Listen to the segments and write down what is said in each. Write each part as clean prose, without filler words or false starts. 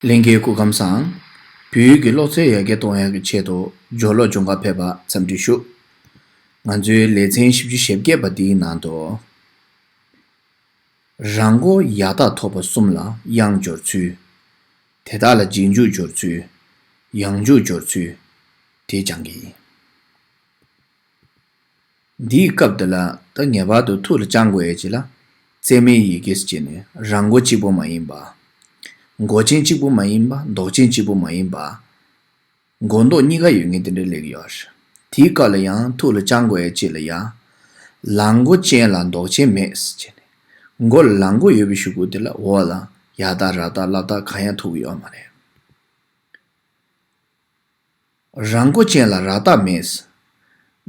Lenge ku kamsang, pyu ki lo tse ya ge tong ya ge che to jolo jonga pe ba tsamdi shu. Nganzu le chen shibji shebge ba di nan to. Rango yada topa sumla yang jor tsu, teta la jinju jor tsu, yang ju jor tsu, te jangi. Di kabda la ta nyeba to tu la janggo ya chi la, tseme yi gis chi ne rango chibo ma yin ba. Ngochin chibo ma yin ba, dochin chibo ma yin ba. Gondo niga yungi dinde legi yosh. Ti ka la yang tu la janggo ya chi la ya, lango chen la dochin me si chi ne. Ngol lango yobi shuku di la wala, yada rata lata kaya tu yo ma re. Rango chen la rata me si,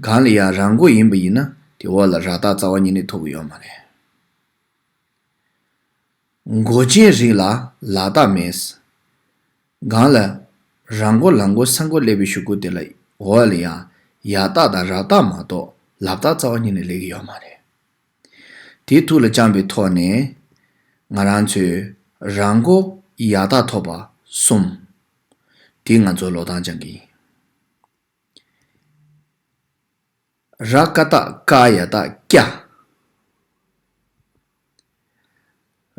gaan li ya rango yinba yina, di wala rata zawa nini tu yo ma re. Ngochin ri la lata me si, gaan la rango lango sango lebi shuku di la wala ya, yada da rata ma to, labda zawa nini legi yo ma re. Ti tu la jambi to ne, ngaran chu rango yada toba sum. Ti nganzo lo dan jangi. Rakata kayata kya.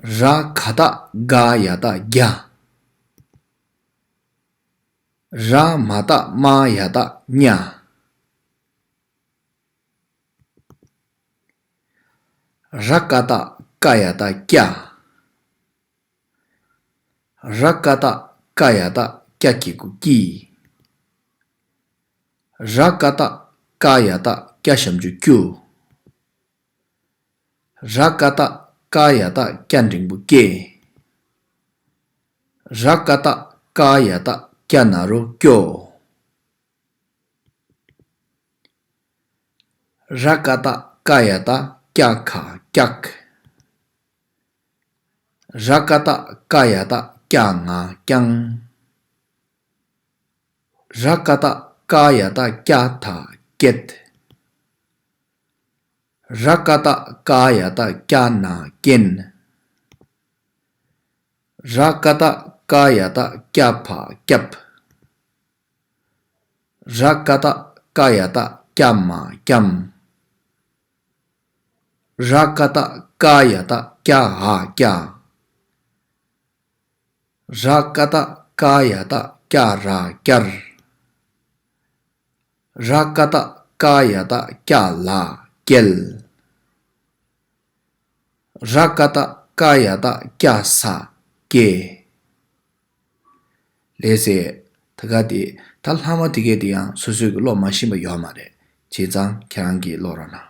Rakata gayata gya. Ramata mayata nya. Rakata kayata kya. Rakata kayata kya kiku ki. Rakata kayata kya shamju kyu. Rakata kayata kya ringbu ke. Rakata kayata kya naru kyo. Rakata kayata kya kha kyak. Rakata kayata kya nga kyang. Rakata kayata kya tha ket. Rakata kayata kya na ken. Rakata kayata kya pha kyap. Rakata kayata kya ma kyam. Rakata kayata kya ha kya. Rakata kayata kya ra kyar. Rakata kayata kya la kel. Rakata kayata kya sa ke. Lese tagadi tal hama tige diyan susu lo ma shimba yo ma re. Che zang kirangi lo rana.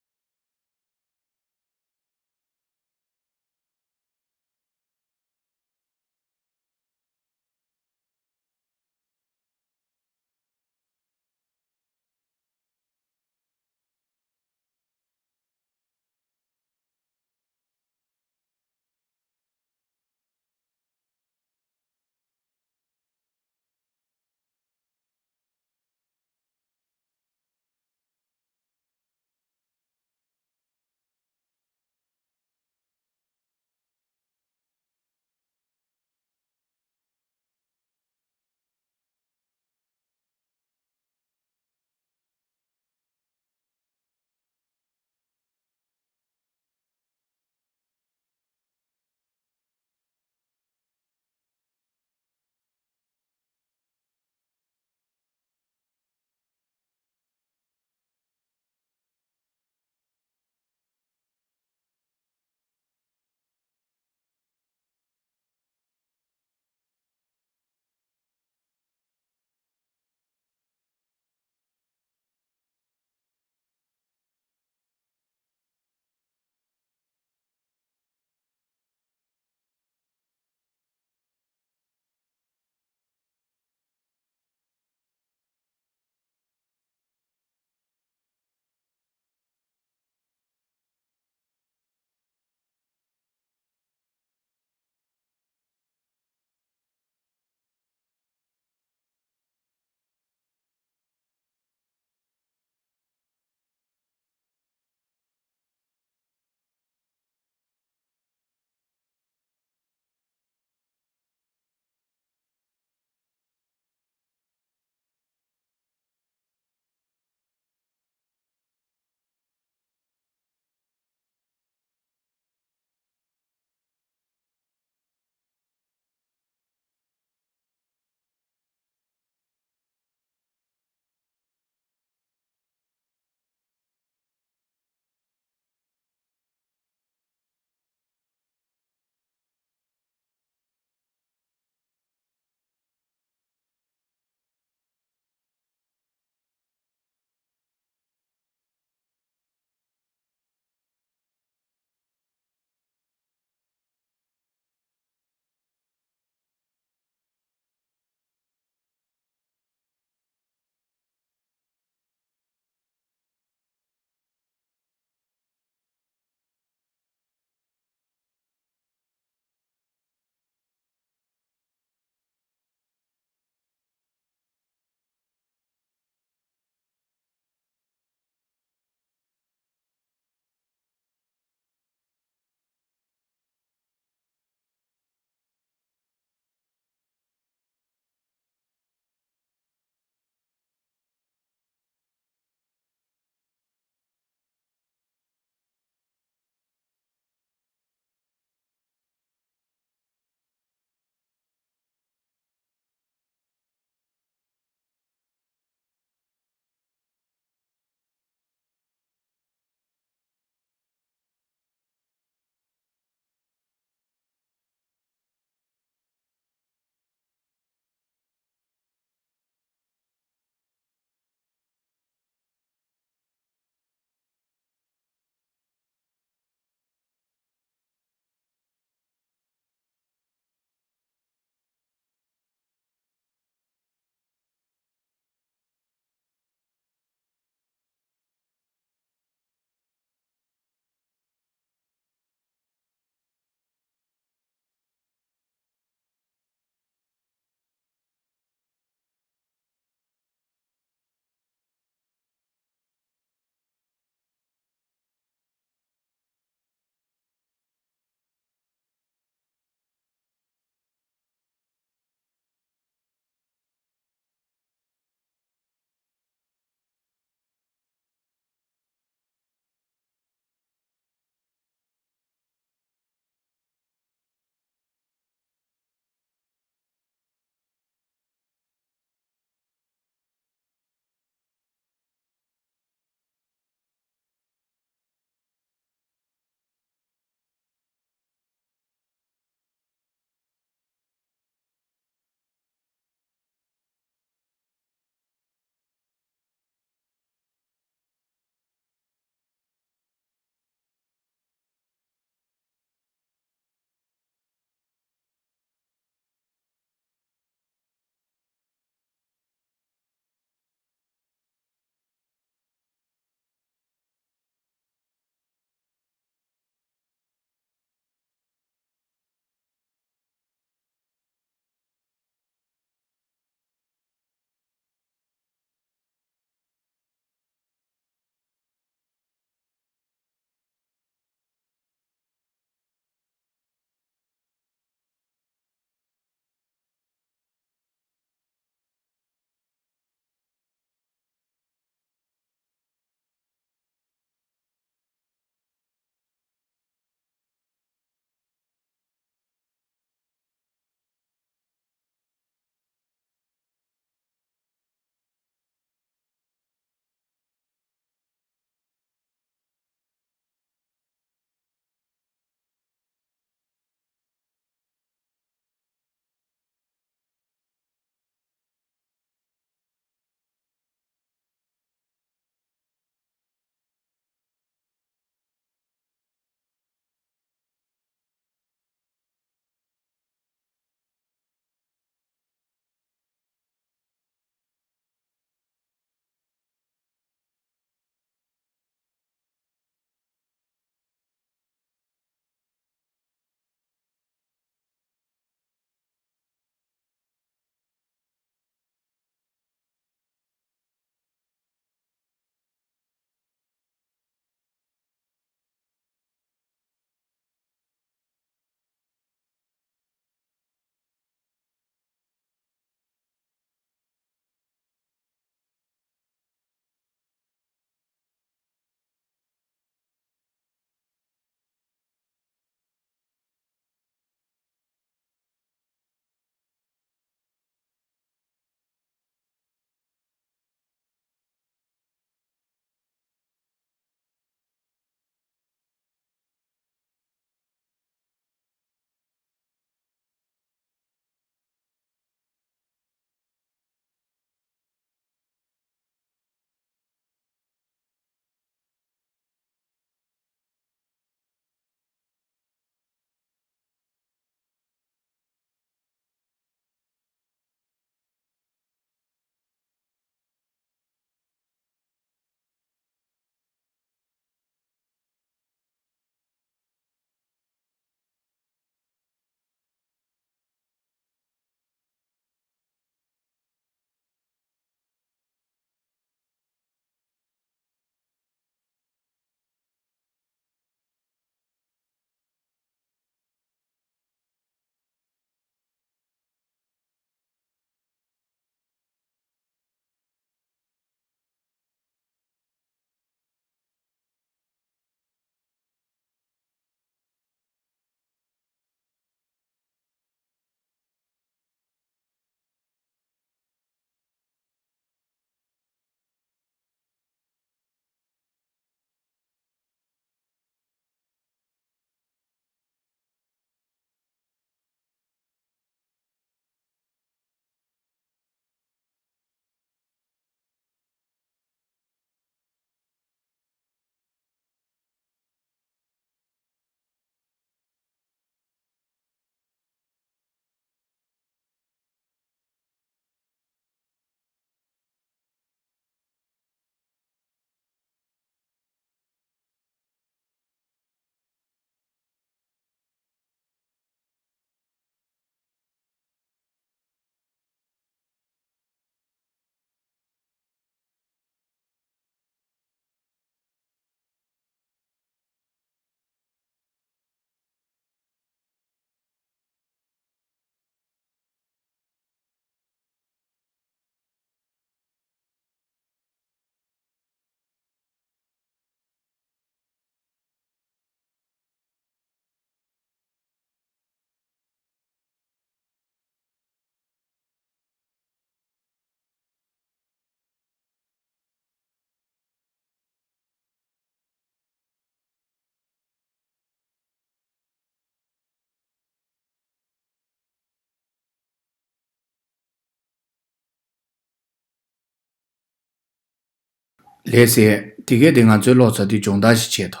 Lese tige de nga zo lo sa di jongda shi che to.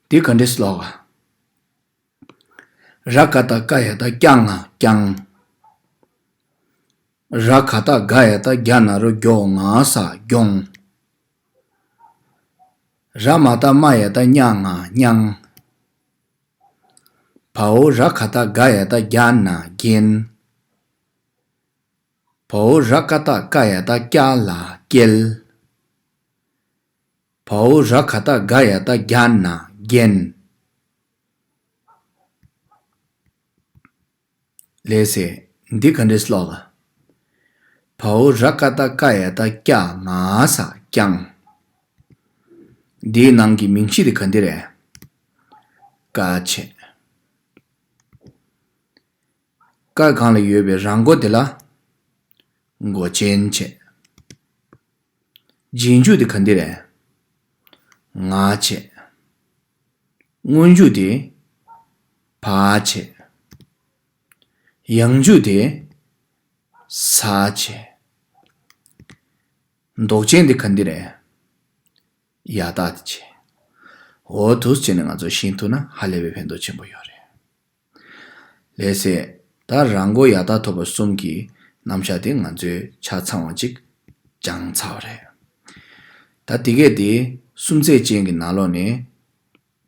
Di kandis lo ga. Rakata kaya ta kyang kyang. Rakata gaya ta gyana ro gyo nga sa gyong. Ramata maya ta nyang nyang. Pao rakata gaya ta gyana gyen. Pao rakata gaya ta gyala gyel. Pao rakata gaya ta gyana gyen. Lese di kandis lo ga. Pao rakata gaya ta kya nga sa kyang. Di nangi mingshi di kandire. Ka che. Ka kang le yuebe rango de la. Ngo chen che. Jinju di kandire. Nga che. Ngunju di. Pa che. Yangju di. Sa che. Ndokchen di kandire. Yada di che. O dus che nga zo shintu na halebe pendo chenpo yore. Lese ta rango yada toba sumki namsha di nga zo cha tsangwa chik jang tsao re. Ta dige di sumse jengi nalo ne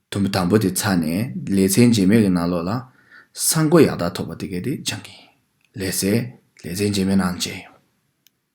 tumbi tambo di tsa ne lechen jeme ki nalo la sango yada toba dige di jangi. Lese lechen jeme nang che.